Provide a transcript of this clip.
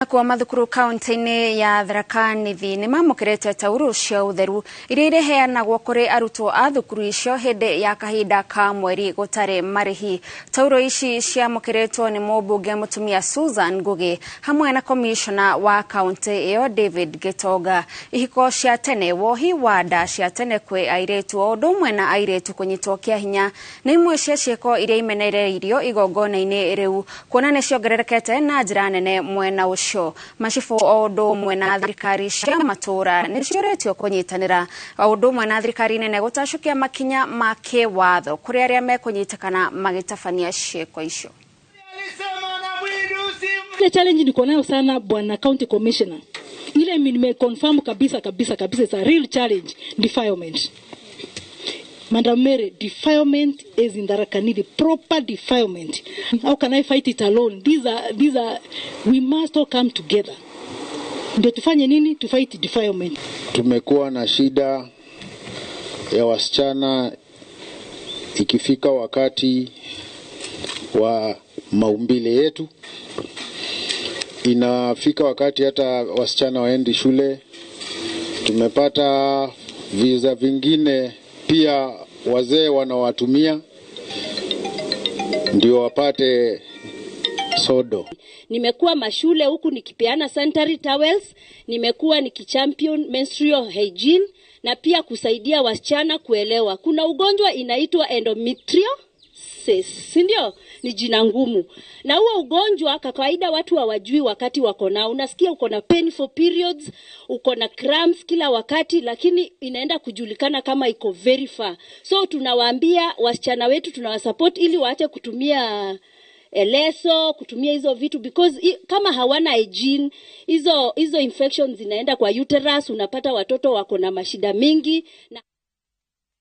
kwa mathukuru kaunti-ini ya Tharaka Nithi ni mamukirete tauro cia utheru iria ireheanagwo kuri arutwo a thukuru icio hindi ya kahinda ka mweri gutari marihi. Tauro ici ciamukiretwo ni mũmbunge mutumia Susan Ngugi hamwe na komishona wa kaunti iyo David Gitonga. Ihiko cia tene, wohi wa nda cia tene kwi airetu o ũndũ ũmwe na airetu kunyitwo kĩa hinya ni imwe cia ciĩko iria imenereirio igongona-inĩ riu, kuona nĩ ciongererekete na njĩra nene mwena ucio. Macibu o ũndũ ũmwe na thirikari cia matũra nĩ cioretio kũnyitanĩra o ũndũ ũmwe na thirikari nene gũtacũkia makinya ma kĩwatho kũrĩ arĩa mekũnyitakana magĩtabania ciĩko icio. Ile challenge niko nayo sana bwana county commissioner. Ile nimeconfirm kabisa is a real challenge, defilement. Madam Mary, defilement is in Tharaka Nithi, proper defilement. How can I fight it alone? These are we must all come together. Ndio tufanye nini to fight defilement. Tumekuwa na shida ya wasichana ikifika wakati wa maumbile yetu. Inafika wakati hata wasichana waendi shule. Tumepata visa vingine pia wazee wanawatumia ndio wapate sodo. Nimekuwa mashule huku nikipeana sanitary towels, nimekuwa nikichampion menstrual hygiene na pia kusaidia wasichana kuelewa. Kuna ugonjwa inaitwa endometriosis, ndio? Ni jina ngumu. Na huo ugonjwa kwa kawaida watu hawajui wakati wako nao. Unasikia uko na painful periods, uko na cramps kila wakati, lakini inaenda kujulikana kama iko very far. So tunawaambia wasichana wetu, tunawasupport ili waache kutumia leso, kutumia hizo vitu, because kama hawana hygiene, hizo infections zinaenda kwa uterus, unapata watoto wako na mashida mingi na